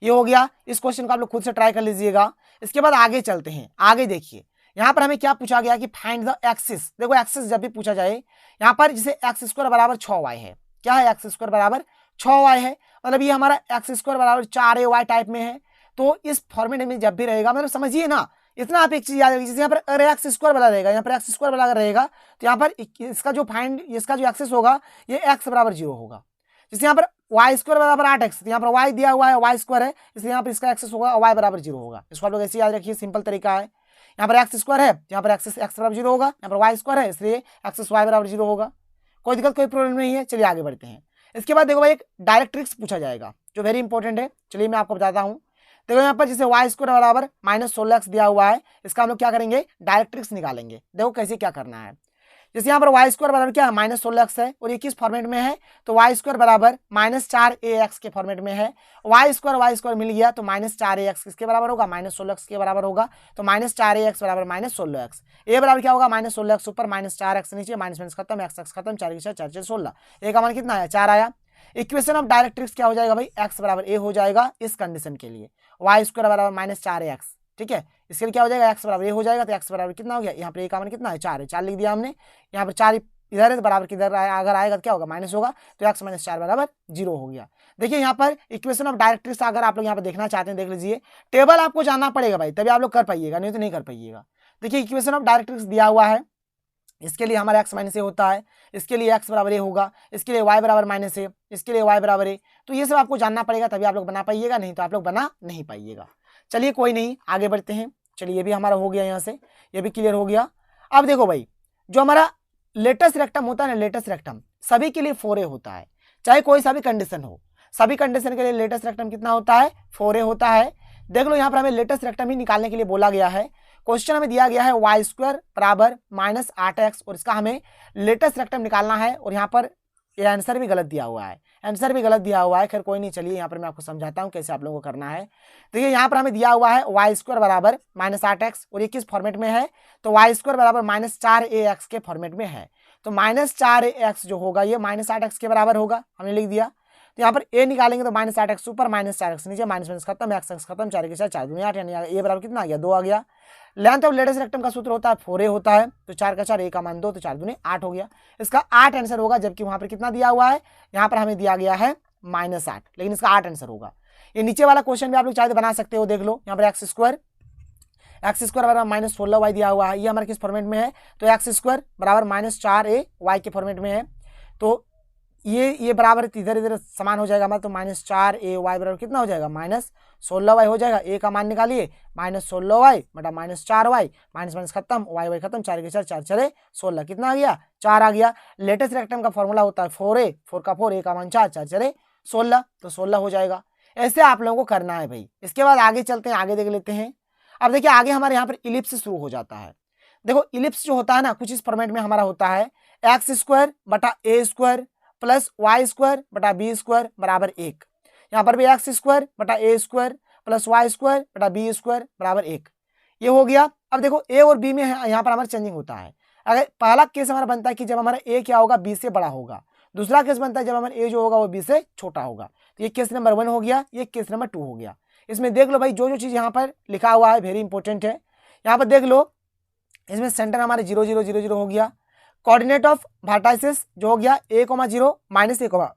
ये हो गया, इस क्वेश्चन को आप लोग खुद से ट्राई कर लीजिएगा। इसके बाद आगे चलते हैं, आगे देखिए यहाँ पर हमें क्या पूछा गया कि फाइंड द एक्सिस। देखो एक्सिस जब भी पूछा जाए यहाँ पर, जैसे एक्स स्क्वायर बराबर 6y है, क्या है एक्स स्क्वायर बराबर 6y है, मतलब ये हमारा एक्स स्क्वायर बराबर 4ay टाइप में है। तो इस फॉर्मेट में जब भी रहेगा, मतलब समझिए ना, इतना आप एक चीज याद रखिए, जैसे यहाँ पर एक्स स्क्वायर बना रहेगा, यहाँ पर एक्स स्क्वायर बना रहेगा, तो यहाँ पर इसका जो फाइंड, इसका जो एक्सिस होगा ये एक्स बराबर 0 होगा। जैसे यहाँ पर वाई स्क्वायर बराबर 8x, यहाँ पर वाई दिया हुआ है, वाई स्क्वायर है, इसलिए यहाँ पर इसका एक्सिस होगा वाई बराबर 0 होगा। इसको आप लोग ऐसे याद रखिए, सिंपल तरीका है। यहाँ पर एक्स स्क्वायर है, यहाँ पर एक्सिस एक्स बराबर 0 होगा, यहाँ पर वाई स्क्वायर है, इसलिए एक्सिस वाई बराबर 0 होगा। कोई दिक्कत कोई प्रॉब्लम नहीं है, चलिए आगे बढ़ते हैं। इसके बाद देखो भाई एक डायरेक्ट्रिक्स पूछा जाएगा जो वेरी इंपॉर्टेंट है, चलिए मैं आपको बताता हूँ। देखो यहाँ पर जैसे वाई स्क्वायर बराबर -16x दिया हुआ है, इसका हम लोग क्या करेंगे डायरेक्ट्रिक्स निकालेंगे। देखो कैसे क्या करना है। जैसे यहाँ पर वाई स्क्वायर बराबर क्या है -16x है, और ये किस फॉर्मेट में है, तो वाई स्क्वायर बराबर -4ax के फॉर्मेट में है। वाई स्क्वायर मिल गया, तो -4ax किसके बराबर होगा -16x के बराबर होगा। तो -4ax बराबर -16x, ए बराबर क्या होगा -16x ऊपर, -4x नीचे, माइनस खत्म, x खत्म, 4 4 4 4 16, ए का मान कितना आया 4 आया। इक्वेशन ऑफ डायरेक्ट्रिक्स क्या हो जाएगा भाई, x बराबर a हो जाएगा इस कंडीशन के लिए, वाई स्क्वायर बराबर -4ax, ठीक है। इसके लिए क्या हो जाएगा x बराबर a हो जाएगा, तो x बराबर कितना हो गया, यहाँ पर a का मान कितना है 4 है, 4 लिख दिया हमने। यहाँ पर 4 इधर है तो बराबर किधर अगर आएगा तो क्या होगा माइनस होगा, तो x - 4 बराबर 0 हो गया। देखिए यहाँ पर इक्वेशन ऑफ डायरेक्ट्रिक्स अगर आप लोग यहाँ पर देखना चाहते हैं देख लीजिए, टेबल आपको जानना पड़ेगा भाई, तभी आप लोग कर पाइएगा, नहीं तो नहीं कर पाइएगा। देखिए इक्वेशन ऑफ डायरेक्ट्रिक्स दिया हुआ है, इसके लिए हमारा x - a होता है, इसके लिए x बराबर a होगा, इसके लिए y बराबर -a, इसके लिए y बराबर a। तो ये सब आपको जानना पड़ेगा, तभी आप लोग बना पाइएगा, नहीं तो आप लोग बना नहीं पाइएगा। चलिए कोई नहीं, आगे बढ़ते हैं। चलिए ये भी हमारा हो गया, यहाँ से ये भी क्लियर हो गया। अब देखो भाई, जो हमारा लेटेस्ट रेक्टम होता है ना, लेटेस्ट रेक्टम सभी के लिए 4a होता है, चाहे कोई सा भी कंडीशन हो, सभी कंडीशन के लिए लेटेस्ट रेक्टम कितना होता है 4a होता है। देख लो यहाँ पर हमें लेटेस्ट रेक्टम ही निकालने के लिए बोला गया है। क्वेश्चन हमें दिया गया है वाई स्क्वायर बराबर -8x, और इसका हमें लेटेस्ट रेक्टम निकालना है, और यहाँ पर ये आंसर भी गलत दिया हुआ है, आंसर भी गलत दिया हुआ है। खैर कोई नहीं, चलिए यहाँ पर मैं आपको समझाता हूँ कैसे आप लोगों को करना है। देखिए यहाँ पर हमें दिया हुआ है वाई स्क्वायर बराबर -8x, और ये किस फॉर्मेट में है, तो वाई स्क्वायर बराबर -4ax के फॉर्मेट में है। तो -4ax जो होगा ये -8x के बराबर होगा, हमने लिख दिया। तो यहाँ पर a निकालेंगे तो -8x ऊपर -4x नीचे, माइनस माइनस खत्म, x खत्म, 4 के 4 4 दूनी 8, यानी a बराबर कितना आ गया 2 आ गया। लेंथ ऑफ लेटेस्ट रेक्टम का सूत्र होता है 4a होता है, तो 4 का 4 a का मान 2, तो 4 दूनी 8 हो गया। इसका 8 आंसर होगा, जबकि वहां पर कितना दिया हुआ है, यहाँ पर हमें दिया गया है -8, लेकिन इसका 8 आंसर होगा। ये नीचे वाला क्वेश्चन भी आप लोग चाहे बना सकते हो, देख लो यहाँ पर x स्क्वायर बराबर -16y दिया हुआ है, ये हमारे किस फॉर्मेट में है, तो x स्क्वायर बराबर -4ay के फॉर्मेट में है। तो ये बराबर इधर इधर समान हो जाएगा हमारा, तो -4ay बराबर कितना हो जाएगा -16y हो जाएगा। a का मान निकालिए -16y बटा -4y, माइनस माइनस खत्म, y खत्म, 4 के 4 4 चले 16, कितना आ गया 4 आ गया। लेटेस्ट रेक्टम का फॉर्मूला होता है 4a, 4 का 4, a का मान 4 4 चले 16, तो 16 हो जाएगा। ऐसे आप लोगों को करना है भाई। इसके बाद आगे चलते हैं, आगे देख लेते हैं। अब देखिए आगे हमारे यहाँ पर इलिप्स शुरू हो जाता है। देखो इलिप्स जो होता है ना, कुछ इस फॉर्मेट में हमारा होता है एक्स स्क्वायर बटा ए स्क्वायर प्लस वाई स्क्वायर बटा बी स्क्वायर बराबर 1। यहाँ पर भी एक्स स्क्वायर बटा ए स्क्वायर प्लस वाई स्क्वायर बटा बी स्क्वायर बराबर 1, ये हो गया। अब देखो ए और बी में यहाँ पर हमारा चेंजिंग होता है। अगर पहला केस हमारा बनता है कि जब हमारा ए क्या होगा, बी से बड़ा होगा। दूसरा केस बनता है जब हमारा ए जो होगा वो बी से छोटा होगा। तो ये केस नंबर 1 हो गया, ये केस नंबर 2 हो गया। इसमें देख लो भाई, जो चीज यहाँ पर लिखा हुआ है वेरी इंपॉर्टेंट है। यहाँ पर देख लो, इसमें सेंटर हमारे 0 0 0 0 हो गया। कोऑर्डिनेट ऑफ वर्टाइसेस जो हो गया a, 0 -a,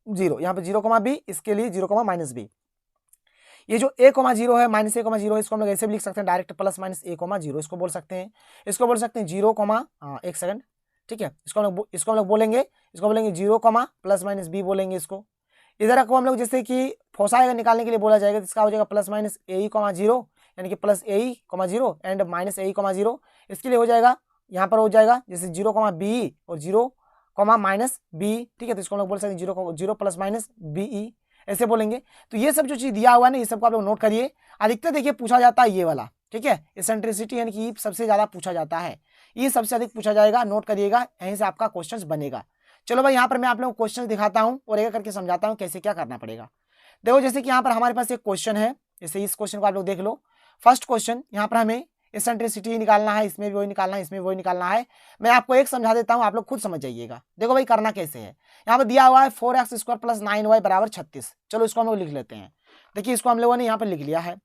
0, यहाँ पर 0, b, इसके लिए 0, -b। ये जो a, 0 है, -a, 0 है, इसको हम लोग ऐसे भी लिख सकते हैं डायरेक्ट, प्लस माइनस a, 0 इसको बोल सकते हैं। इसको बोल सकते हैं 0, एक सेकंड, ठीक है, इसको हम लोग बोलेंगे 0, प्लस माइनस b बोलेंगे इसको। इधर को हम लोग जैसे कि फोसाएगा निकालने के लिए बोला जाएगा, तो इसका हो जाएगा प्लस माइनस a, 0, यानी कि plus a, 0 and minus a, 0। इसके लिए हो जाएगा, यहाँ पर हो जाएगा जैसे 0, b और 0, माइनस b, ठीक है। तो इसको हम लोग बोल सकते हैं 0 प्लस माइनस be, ऐसे बोलेंगे। तो ये सब जो चीज दिया हुआ है ना, ये सबको आप लोग नोट करिए। अधिकतर देखिए पूछा जाता है ये वाला, ठीक है, एसेंट्रिसिटी यानी कि सबसे ज्यादा पूछा जाता है, ये सबसे अधिक पूछा जाएगा, नोट करिएगा, यहीं से आपका क्वेश्चन बनेगा। चलो भाई, यहाँ पर मैं आप लोगों को क्वेश्चन दिखाता हूँ और एक करके समझाता हूँ कैसे क्या करना पड़ेगा। देखो जैसे कि यहाँ पर हमारे पास एक क्वेश्चन है, जैसे इस क्वेश्चन को आप लोग देख लो। फर्स्ट क्वेश्चन, यहाँ पर हमें एसेंट्रिसिटी निकालना है, इसमें भी वही निकालना है, इसमें वही निकालना है। मैं आपको एक समझा देता हूँ, आप लोग खुद समझ जाइएगा। देखो भाई करना कैसे है, यहाँ पर दिया हुआ है 4x स्क्वायर प्लस 9y बराबर 36। चलो इसको हम लोग लिख लेते हैं। देखिए इसको हम लोगों ने यहाँ पर लिख लिया है,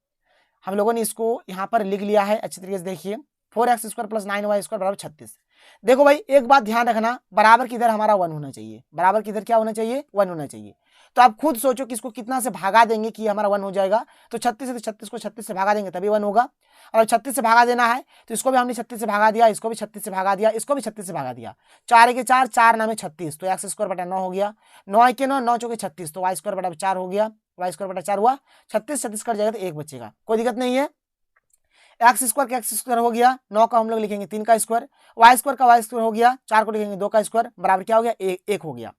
हम लोगों ने इसको यहाँ पर लिख लिया है अच्छी तरीके से। देखिए 4x square plus 9y square बराबर 36। देखो भाई एक बात ध्यान रखना, बराबर की इधर हमारा 1 होना चाहिए, बराबर की इधर क्या होना चाहिए, 1 होना चाहिए। तो आप खुद सोचो कि इसको कितना से भागा देंगे कि हमारा 1 हो जाएगा। तो 36 है, तो 36 को 36 से भागा देंगे तभी 1 होगा। और 36 से भागा देना है तो इसको भी हमने 36 से भागा दिया, इसको भी 36 से भागा दिया, इसको भी 36 से भागा दिया। 4 के 4, 4 9 36, तो x स्क्वायर बटा 9 हो गया। 9 के 9, 9 चौके 36, तो y स्क्वायर बटा 4 हो गया। y स्क्वायर बटा 4 हुआ, 36 36 कट जाएगा तो 1 बचेगा, कोई दिक्कत नहीं है। एक्स स्क्वायर का एक्स स्क्वायर हो गया, 9 का हम लोग लिखेंगे 3 का स्क्वायर, वाई स्क्वायर का वाई स्क्वायर हो गया, 4 को लिखेंगे 2 का स्क्वायर, बराबर क्या हो गया 1 हो गया।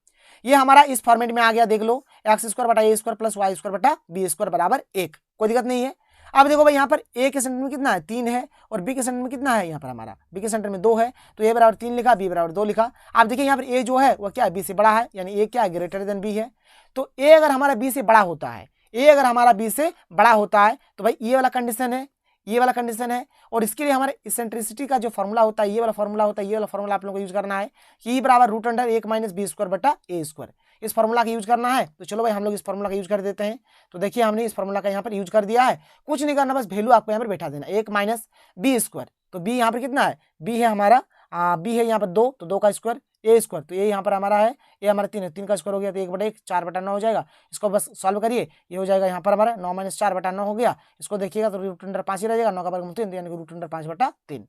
ये हमारा इस फॉर्मेट में आ गया। देख लो एक्स स्क्वायर बटा ए स्क्वायर प्लस वाई स्क्वायर बटा बी स्क्वायर बराबर 1, कोई दिक्कत नहीं है। अब देखो भाई यहाँ पर ए के सेंटर में कितना है 3 है और बी के सेंटर में कितना है, यहाँ पर हमारा बी के सेंटर में 2 है, तो ए बराबर 3 लिखा, बी बराबर 2 लिखा। आप देखिए यहाँ पर ए जो है वो क्या है, बी से बड़ा है, यानी ए क्या है ग्रेटर देन बी है। तो ए अगर हमारा बी से बड़ा होता है, ए अगर हमारा बी से बड़ा होता है तो भाई ये वाला कंडीशन है, ये वाला कंडीशन है। और इसके लिए हमारे इसेंट्रिसिटी का जो फॉर्मूला होता है, ये वाला फॉर्मूला होता है, ये वाला फॉर्मूला आप लोगों को यूज करना है कि E बराबर √1 माइनस बी स्क्वायर बटा ए स्क्वायर, इस फॉर्मूला का यूज करना है। तो चलो भाई हम लोग इस फॉर्मूला का यूज कर देते हैं। तो देखिए हमने इस फॉर्मूला का यहाँ पर यूज कर दिया है, कुछ नहीं करना, बस वैल्यू आपको यहाँ पर बैठा देना, 1 माइनस बी स्क्वायर। तो बी यहाँ पर कितना है, बी है हमारा, बी है यहाँ पर 2, तो 2 का स्क्वायर, ए स्क्वायर, तो ये यहाँ पर हमारा है, ये हमारा 3 है, 3 का स्क्वायर हो गया, तो 1/1 4 बटा 9 हो जाएगा। इसको बस सॉल्व करिए, ये हो जाएगा यहाँ पर हमारा 9 माइनस 4 बटा 9 हो गया। इसको देखिएगा तो √5 ही रहेगा, 9 का वर्गमूल 3, यानी कि √5 बटा 3।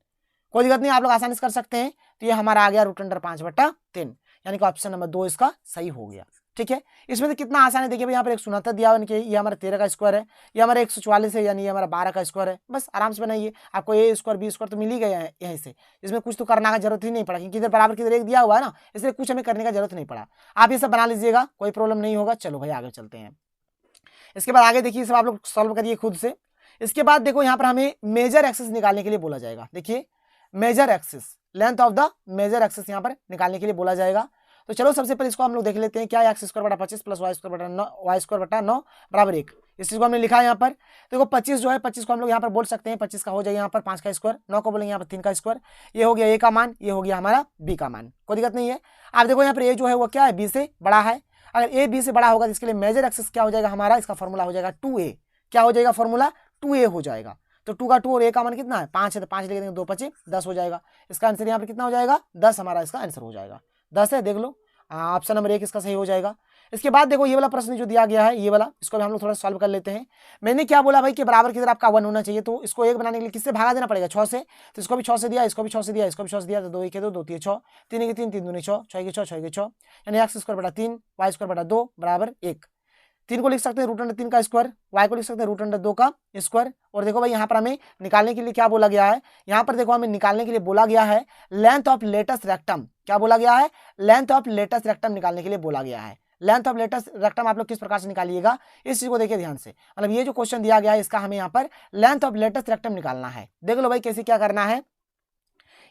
कोई दिक्कत नहीं, आप लोग आसानी से कर सकते हैं। तो ये हमारा आ गया √5 बटा 3, यानी कि ऑप्शन नंबर 2 इसका सही हो गया। ठीक है, इसमें तो कितना आसान है। देखिए भाई यहाँ पर 169 दिया हुआ, ये हमारा 13 का स्क्वायर है, ये हमारा 144 है, यानी ये हमारा 12 का स्क्वायर है। बस आराम से बनाइए, आपको ए स्क्वायर बी स्क्वायर तो मिल ही गया है यहीं से, इसमें कुछ तो करने का जरूरत ही नहीं पड़ा, क्योंकि इधर बराबर की इधर 1 दिया हुआ है ना, इसलिए कुछ हमें करने का जरूरत नहीं पड़ा। आप ये सब बना लीजिएगा, कोई प्रॉब्लम नहीं होगा। चलो भाई आगे चलते हैं। इसके बाद आगे देखिए सब आप लोग सॉल्व करिए खुद से। इसके बाद देखो यहाँ पर हमें मेजर एक्सिस निकालने के लिए बोला जाएगा। देखिए major axis, length of the major axis यहाँ पर निकालने के लिए बोला जाएगा। तो चलो सबसे पहले इसको हम लोग देख लेते हैं, क्या है एक्स स्क्वायर बटा 25 प्लस वाई स्क्वायर बटा 9 बराबर 1। इस चीज को हमने लिखा है यहाँ पर। देखो 25 जो है, 25 को हम लोग यहाँ पर बोल सकते हैं, 25 का हो जाएगा यहाँ पर 5 का स्क्वायर, 9 को बोलेंगे यहाँ पर 3 का स्क्वायर, ये हो गया ए का मान, ये हो गया हमारा बी का मान, कोई दिक्कत नहीं है। आप देखो यहाँ पर ए जो है वो क्या है, बी से बड़ा है। अगर ए बी से बड़ा होगा तो इसके लिए मेजर एक्सिस क्या हो जाएगा हमारा, इसका फॉर्मूला हो जाएगा 2a। क्या हो जाएगा फॉर्मूला, 2a हो जाएगा। तो 2 का 2 और a का मान कितना है 5 है, तो 5 लिख देंगे, 2 5 10 हो जाएगा। इसका आंसर यहाँ पर कितना हो जाएगा 10, हमारा इसका आंसर हो जाएगा 10 है, देख लो ऑप्शन नंबर 1 इसका सही हो जाएगा। इसके बाद देखो ये वाला प्रश्न जो दिया गया है, ये वाला, इसको भी हम लोग थोड़ा सॉल्व कर लेते हैं। मैंने क्या बोला भाई कि बराबर की तरह आपका 1 होना चाहिए, तो इसको 1 बनाने के लिए किससे भागा देना पड़ेगा, 6 से। तो इसको भी 6 से दिया, इसको भी 6 से दिया, इसको भी 6 से दिया, तो 2 1 2 2 3 6, 3 1 3 3 2 6, 6 1 6 6 1 6, यानी एक्स स्क्वायर बटा 3 वाई स्क्वायर बटा 2 बराबर 1। 3 को लिख सकते हैं √3 का स्क्वायर, y को लिख सकते हैं √2 का स्क्वायर। और देखो भाई यहाँ पर हमें निकालने के लिए क्या बोला गया है, यहाँ पर देखो हमें निकालने के लिए बोला गया है लेंथ ऑफ लेटेस्ट रेक्टम। क्या बोला गया है, लेंथ ऑफ लेटेस्ट रेक्टम निकालने के लिए बोला गया है। लेंथ ऑफ लेटेस्ट रेक्टम आप लोग किस प्रकार से निकालिएगा, इस चीज को देखिए ध्यान से। मतलब ये जो क्वेश्चन दिया गया है इसका हमें यहाँ पर लेंथ ऑफ लेटेस्ट रेक्टम निकालना है। देख लो भाई कैसे क्या करना है।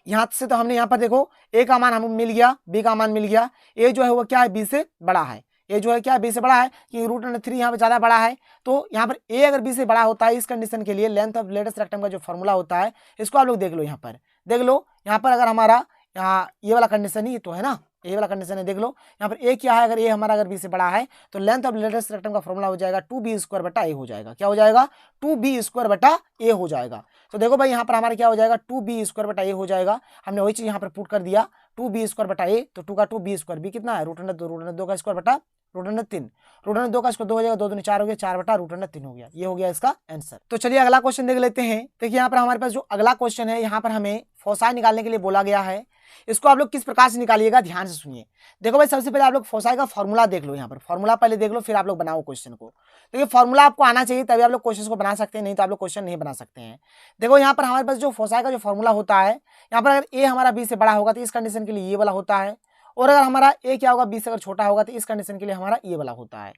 यहाँ से तो हमने यहाँ पर देखो ए का मान हमें मिल गया, बी का मान मिल गया, ए जो है वो क्या है बी से बड़ा है, ए जो है क्या बी से बड़ा है कि √3 यहाँ पे ज्यादा बड़ा है। तो यहाँ पर ए अगर बी से बड़ा होता है, इस कंडीशन के लिए लेंथ ऑफ लेटेस्ट रेक्टम का जो फॉर्मूला होता है, इसको आप लोग देख लो। यहाँ पर देख लो, यहाँ पर अगर हमारा यहाँ ये वाला कंडीशन ही तो है ना, ये वाला कंडीशन है, देख लो यहाँ पर ए क्या है, अगर ए हमारा अगर बी से बड़ा है तो लेंथ ऑफ लेटेस्ट रेक्टम का फॉर्मूला हो जाएगा 2b² बटा ए हो जाएगा। क्या हो जाएगा 2b² बटा ए हो जाएगा। तो देखो भाई यहाँ पर हमारा क्या हो जाएगा 2b² बटा ए हो जाएगा। हमने वही चीज यहाँ पर पुट कर दिया 2b² बटा ए, तो 2 का 2b², बी कितना है √2 का स्क्वायर बटा √3, √2 का स्क्वायर 2 हो जाएगा, 2 दूनी 4 हो गया, 4 बटा √3 हो गया। ये हो गया इसका आंसर। तो चलिए अगला क्वेश्चन देख लेते हैं। देखिए यहाँ पर हमारे पास जो अगला क्वेश्चन है, यहाँ पर हमें फोसाई निकालने के लिए बोला गया है। इसको आप लोग किस प्रकार से निकालिएगा ध्यान से सुनिए। देखो भाई सबसे पहले आप लोग फोसाई का फॉर्मूला देख लो, यहाँ पर फॉर्मूला पहले देख लो, फिर आप लोग बनाओ क्वेश्चन को। देखिए फॉर्मूला आपको आना चाहिए तभी आप लोग क्वेश्चन को बना सकते हैं, नहीं तो आप लोग क्वेश्चन नहीं बना सकते हैं। देखो यहाँ पर हमारे पास जो फोसाई का जो फॉर्मूला होता है, यहाँ पर अगर ए हमारा बी से बड़ा होगा तो इस कंडीशन के लिए ये वाला होता है, और अगर हमारा ए क्या होगा बी से अगर छोटा होगा तो इस कंडीशन के लिए हमारा ये वाला होता है।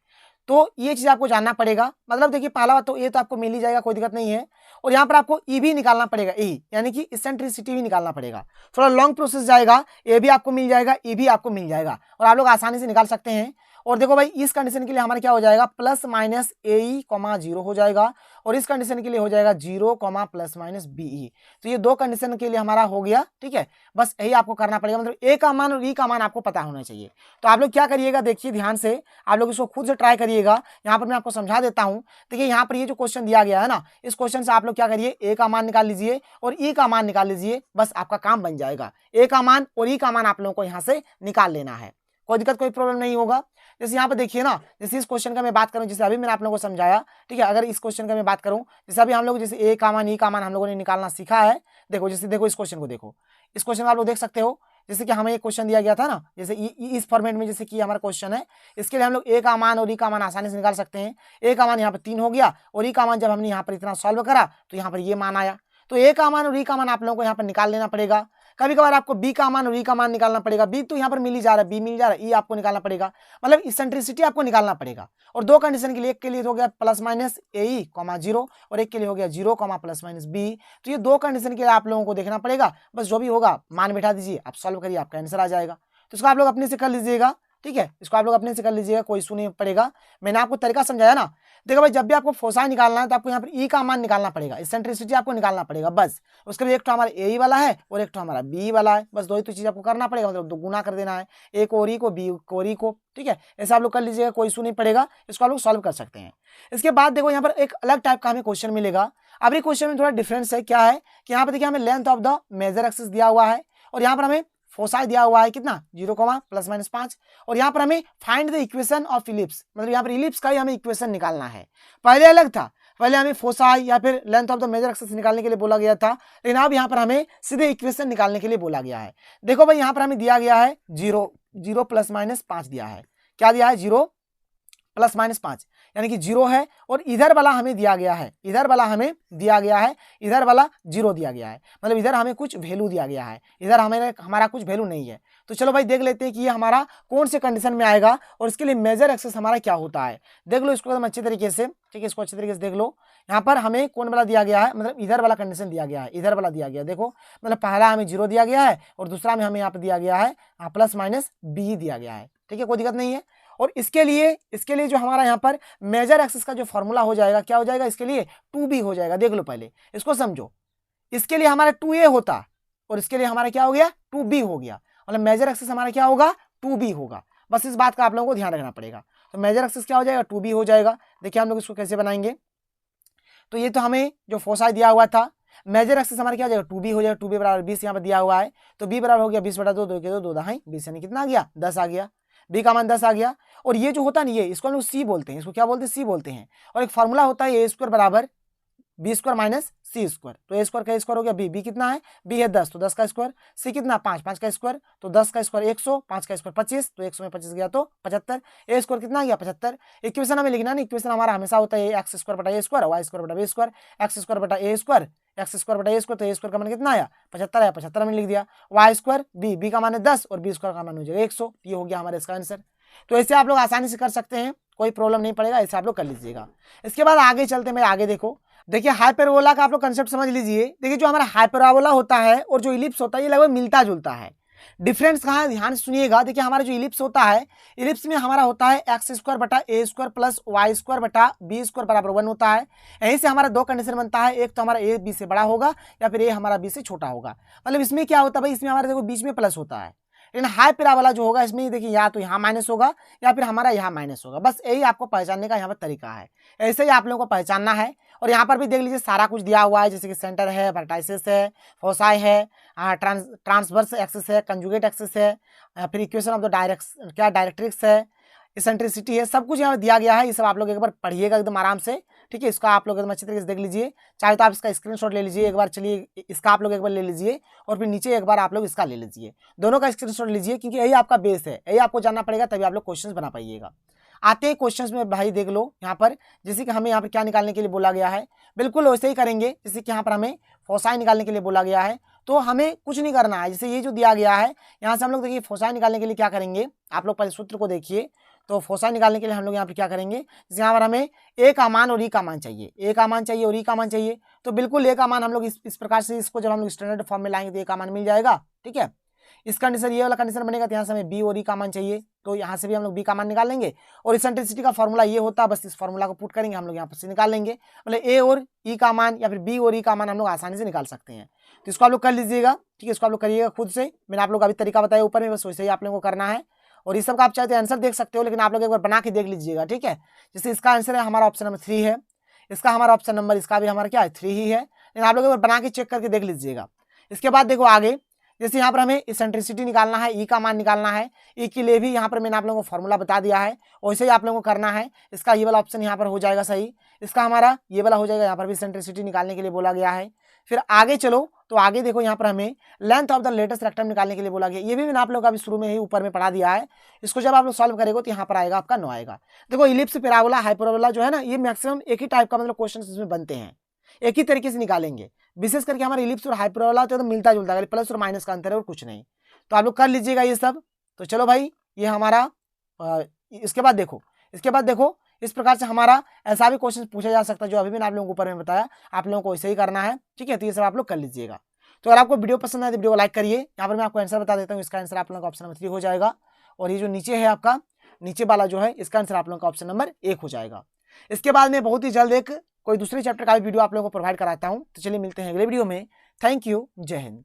तो ये चीज आपको जानना पड़ेगा। मतलब देखिए पहला बात तो ए तो आपको मिल ही जाएगा, कोई दिक्कत नहीं है। और यहाँ पर आपको ई भी निकालना पड़ेगा, ई यानी कि इसेंट्रिसिटी भी निकालना पड़ेगा। थोड़ा लॉन्ग प्रोसेस जाएगा, ए भी आपको मिल जाएगा, ई भी आपको मिल जाएगा, और आप लोग आसानी से निकाल सकते हैं। और देखो भाई इस कंडीशन के लिए हमारा क्या हो जाएगा ± AE, 0 हो जाएगा, और इस कंडीशन के लिए हो जाएगा 0, ± BE। तो ये दो कंडीशन के लिए हमारा हो गया, ठीक है। बस यही आपको करना पड़ेगा, मतलब ए का मान और ई का मान आपको पता होना चाहिए। तो आप लोग क्या करिएगा, देखिए ध्यान से, आप लोग इसको खुद से ट्राई करिएगा। यहाँ पर मैं आपको समझा देता हूँ। देखिए यहाँ पर ये जो क्वेश्चन दिया गया है ना, इस क्वेश्चन से आप लोग क्या करिए, ए का मान निकाल लीजिए और ई का मान निकाल लीजिए, बस आपका काम बन जाएगा। ए का मान और ई का मान आप लोगों को यहाँ से निकाल लेना है, कोई दिक्कत कोई प्रॉब्लम नहीं होगा। जैसे यहाँ पे देखिए ना, जैसे इस क्वेश्चन का मैं बात करूं, जैसे अभी मैंने आप लोगों को समझाया, ठीक है। अगर इस क्वेश्चन का मैं बात करूं, जैसे अभी हम लोग जैसे ए का मान ई का मान हम लोगों ने निकालना सीखा है। देखो जैसे देखो इस क्वेश्चन को देखो, इस क्वेश्चन को आप लोग देख सकते हो। जैसे कि हमें एक क्वेश्चन दिया गया था ना, जैसे इस फॉर्मेट में जैसे कि हमारा क्वेश्चन है, इसके लिए हम लोग ए का मान और ई का मान आसानी से निकाल सकते हैं। ए का मान यहाँ पर 3 हो गया, और ई का मान जब हमने यहाँ पर इतना सॉल्व करा तो यहाँ पर ये मान आया। तो ए का मान और ई का मान आप लोगों को यहाँ पर निकाल लेना पड़ेगा। कभी कभार आपको बी का मान और ई का मान निकालना पड़ेगा। बी तो यहाँ पर मिल ही जा रहा है, बी मिल जा रहा है, ई आपको निकालना पड़ेगा, मतलब इसेंट्रिसिटी आपको निकालना पड़ेगा। और दो कंडीशन के लिए, एक के लिए हो गया ± AE, 0, और एक के लिए हो गया 0, ± BE। तो ये दो कंडीशन के लिए आप लोगों को देखना पड़ेगा। बस जो भी होगा मान बैठा दीजिए, आप सॉल्व करिए, आपका आंसर आ जाएगा। तो इसको आप लोग अपने से कर लीजिएगा, ठीक है। इसको आप लोग अपने से कर लीजिएगा, कोई इशू नहीं पड़ेगा। मैंने आपको तरीका समझाया ना। देखो भाई जब भी आपको फोसाई निकालना है तो आपको यहाँ पर ई का मान निकालना पड़ेगा, इसेंट्रिसिटी आपको निकालना पड़ेगा बस। उसके लिए एक तो हमारा ए वाला है और एक तो हमारा बी वाला है, बस दो ही तो चीज आपको करना पड़ेगा, मतलब दो गुना कर देना है, ए को और ई को, बी को और ई को, ठीक है। ऐसा आप लोग कर लीजिएगा, कोई इशू नहीं पड़ेगा, इसको आप लोग सॉल्व कर सकते हैं। इसके बाद देखो यहाँ पर एक अलग टाइप का हमें क्वेश्चन मिलेगा। अब ये क्वेश्चन में थोड़ा डिफरेंस है, क्या है कि यहाँ पर देखिए हमें length of the major axis दिया हुआ है, और यहाँ पर हमें फोसाई दिया हुआ है कितना 0, ±5, और यहाँ पर हमें find the equation of ellipse, मतलब यहाँ पर इलिप्स का ही हमें इक्वेशन निकालना है। पहले अलग था, पहले हमें फोसाई या फिर length of the major axis निकालने के लिए बोला गया था, लेकिन अब यहाँ पर हमें सीधे इक्वेशन निकालने के लिए बोला गया है। देखो भाई यहाँ पर हमें दिया गया है 0 ±5 दिया है। क्या दिया है 0 ±5, यानी कि 0 है, और इधर वाला हमें दिया गया है, इधर वाला हमें दिया गया है, इधर वाला 0 दिया गया है, मतलब इधर हमें कुछ वैल्यू दिया गया है, इधर हमारा कुछ वैल्यू नहीं है। तो चलो भाई देख लेते हैं कि ये हमारा कौन से कंडीशन में आएगा और इसके लिए मेजर एक्सिस हमारा क्या होता है। देख लो इसको एकदम अच्छे तरीके से, ठीक है। इसको अच्छे तरीके से देख लो। यहाँ पर हमें कौन वाला दिया गया है, मतलब इधर वाला कंडीशन दिया गया है, इधर वाला दिया गया। देखो मतलब पहला हमें 0 दिया गया है और दूसरा में हमें यहाँ पर दिया गया है ±BE दिया गया है, ठीक है, कोई दिक्कत नहीं है। और इसके लिए जो हमारा यहाँ पर मेजर एक्सिस का जो फॉर्मूला हो जाएगा, क्या हो जाएगा, इसके लिए 2B हो जाएगा। देख लो पहले इसको समझो, इसके लिए हमारा 2A होता और इसके लिए हमारा क्या हो गया 2B हो गया, मतलब मेजर एक्सिस हमारा क्या होगा 2B होगा। बस इस बात का आप लोगों को ध्यान रखना पड़ेगा। तो मेजर एक्सिस क्या हो जाएगा, 2b हो जाएगा। देखिए हम लोग इसको कैसे बनाएंगे, तो ये तो हमें जो फोसाई दिया हुआ था, मेजर एक्सिस हमारा क्या हो जाएगा, 2b हो जाएगा। 2b बराबर 20 यहाँ पर दिया हुआ है, तो b बराबर हो गया 20/2, 2 के 2 2 दहाई 20, यानी कितना आ गया, 10 आ गया। b का मान 10 आ गया। और ये जो होता है ना, ये इसको हम लोग c बोलते हैं, इसको क्या बोलते हैं, c बोलते हैं। और एक फॉर्मूला होता है a² बराबर बी स्क्वायर माइनस सी स्क्वायर। तो ए स्क्वायर का स्क्वायर हो गया बी कितना है, बी है 10, तो 10 का स्क्वायर। सी कितना, 5 का स्क्वायर, तो 10 का स्क्वायर 100, 5 का स्क्वायर 25, तो 100 में 25 गया तो 75। ए स्क्वायर कितना गया, 75। इक्वेशन हमें लिखना नहीं, इक्वेशन हमारा हमेशा होता है एक्स स्क्वायर बटा ए स्क्वायर, वाई स्क्वायर बटा बी स्क्वायर, एक्स स्क्वायर बटा ए स्क्वायर, एक्स स्क्वायर बटा ए स्क्वायर। तो ए स्क्वायर का मान कितना आया, 75 आया, 75 में लिख दिया। वाई स्क्वायर बी का मान है 10 और बी स्क्वायर का मान हो जाएगा 100। ये हो गया हमारा इसका आंसर। तो ऐसे आप लोग आसानी से कर सकते हैं, कोई प्रॉब्लम नहीं पड़ेगा, ऐसे आप लोग कर लीजिएगा। इसके बाद आगे चलते हैं, आगे देखो, देखिए हाइपरबोला का आप लोग कंसेप्ट समझ लीजिए। देखिए जो हमारा हाइपरबोला होता है और जो इलिप्स होता है, ये लगभग मिलता जुलता है। डिफरेंस कहाँ है, ध्यान से सुनिएगा। देखिए हमारा जो इलिप्स होता है, इलिप्स में हमारा होता है एक्स स्क्वायर बटा ए स्क्वायर प्लस वाई स्क्वायर बटा बी स्क्वायर बराबर 1 होता है। यहीं से हमारा दो कंडीशन बनता है, एक तो हमारा ए बी से बड़ा होगा या फिर ए हमारा बी से छोटा होगा। मतलब इसमें क्या होता है भाई, इसमें हमारे देखो बीच में प्लस होता है, लेकिन हाइपरबोला जो होगा इसमें देखिए या तो यहाँ माइनस होगा या फिर हमारा यहाँ माइनस होगा। बस यही आपको पहचानने का यहाँ पर तरीका है, ऐसे ही आप लोगों को पहचानना है। और यहाँ पर भी देख लीजिए सारा कुछ दिया हुआ है, जैसे कि सेंटर है, वर्टाइसिस है, फोसाई है, ट्रांसवर्स एक्सिस है, कंजुगेट एक्सिस है, फिर इक्वेशन ऑफ द डायरेक्ट्रिक्स है, इसेंट्रिसिटी है, सब कुछ यहाँ दिया गया है। ये सब आप लोग एक बार पढ़िएगा एकदम आराम से, ठीक है। इसका आप लोग एकदम अच्छी तरीके से देख लीजिए, चाहे तो आप इसका स्क्रीनशॉट ले लीजिए एक बार। चलिए इसका आप लोग एक बार ले लीजिए और फिर नीचे एक बार आप लोग इसका ले लीजिए, दोनों का स्क्रीनशॉट लीजिए, क्योंकि यही आपका बेस है, यही आपको जानना पड़ेगा, तभी आप लोग क्वेश्चन बना पाइएगा। आते हैं क्वेश्चंस में भाई, देख लो यहाँ पर, जैसे कि हमें यहाँ पर क्या निकालने के लिए बोला गया है, बिल्कुल वैसे ही करेंगे जैसे कि यहाँ पर हमें फोसाई निकालने के लिए बोला गया है। तो हमें कुछ नहीं करना है, जैसे ये जो दिया गया है यहाँ से हम लोग देखिए फोसाई निकालने के लिए क्या करेंगे, आप लोग पहले सूत्र को देखिए। तो फोसाई निकालने के लिए हम लोग यहाँ पर क्या करेंगे, जैसे यहाँ पर हमें ए का मान और ई का मान चाहिए, ए का मान चाहिए और ई का मान चाहिए। तो बिल्कुल ए का मान हम लोग इस प्रकार से, इसको जब हम लोग स्टैंडर्ड फॉर्म में लाएंगे तो ए का मान मिल जाएगा, ठीक है। इस कंडीशन, ये वाला कंडीशन बनेगा, तो यहाँ से हमें बी और ई का मान चाहिए, तो यहाँ से भी हम लोग बी का मान निकाल लेंगे। और इसेंट्रिसिटी का फॉर्मूला ये होता है, बस इस फॉर्मूला को पुट करेंगे हम लोग यहाँ पर से निकाल लेंगे। मतलब ए और ई का मान या फिर बी और ई का मान हम लोग आसानी से निकाल सकते हैं। तो इसको आप लोग कर लीजिएगा, ठीक है, इसको आप लोग करिएगा खुद से। मैंने आप लोग अभी तरीका बताया ऊपर में, बस वैसे ही आप लोगों को करना है। और इस सब का आप चाहे तो आंसर देख सकते हो, लेकिन आप लोग एक बार बना के देख लीजिएगा, ठीक है। जैसे इसका आंसर है हमारा ऑप्शन नंबर 3 है, इसका हमारा ऑप्शन नंबर, इसका भी हमारा क्या है 3 ही है, लेकिन आप लोग एक बार बना के चेक करके देख लीजिएगा। इसके बाद देखो आगे, जैसे यहाँ पर हमें इसेंट्रिसिटी निकालना है, ई का मान निकालना है, ई के लिए भी यहाँ पर मैंने आप लोगों को फॉर्मूला बता दिया है, वैसे ही आप लोगों को करना है। इसका ये वाला ऑप्शन यहाँ पर हो जाएगा सही, इसका हमारा ये वाला हो जाएगा, यहाँ पर भी इसेंट्रिसिटी निकालने के लिए बोला गया है। फिर आगे चलो, तो आगे देखो यहाँ पर हमें length of the latus rectum निकालने के लिए बोला गया। ये भी मैंने आप लोगों को अभी शुरू में ही ऊपर में पढ़ा दिया है। इसको जब आप लोग सॉल्व करेंगे तो यहाँ पर आएगा आपका 9 आएगा। देखो इलिप्स, पैराबोला, हाइपरबोला जो है ना, ये मैक्सिमम एक ही टाइप का मतलब क्वेश्चन इसमें बनते हैं, एक ही तरीके से निकालेंगे। विशेष करके हमारे इलिप्स और हाइपरबोला तो मिलता जुलता है, प्लस और माइनस का अंतर है और कुछ नहीं। तो आप लोग कर लीजिएगा ये सब। तो चलो भाई, ये हमारा इसके बाद देखो इस प्रकार से हमारा ऐसा भी क्वेश्चन पूछा जा सकता है, जो अभी मैंने आप लोगों को ऊपर में बताया, आप लोगों को वैसे ही करना है, ठीक है। तो ये सब आप लोग कर लीजिएगा। तो अगर आपको वीडियो पसंद आए तो वीडियो को लाइक करिए। यहाँ पर मैं आपको आंसर बता देता हूँ, इसका आंसर आप लोगों का ऑप्शन नंबर 3 हो जाएगा। और ये जो नीचे है आपका, नीचे वाला जो है, इसका आंसर आप लोगों का ऑप्शन नंबर 1 हो जाएगा। इसके बाद में बहुत ही जल्द एक कोई दूसरे चैप्टर का भी वीडियो आप लोगों को प्रोवाइड कराता हूँ। तो चलिए मिलते हैं अगले वीडियो में। थैंक यू, जय हिंद।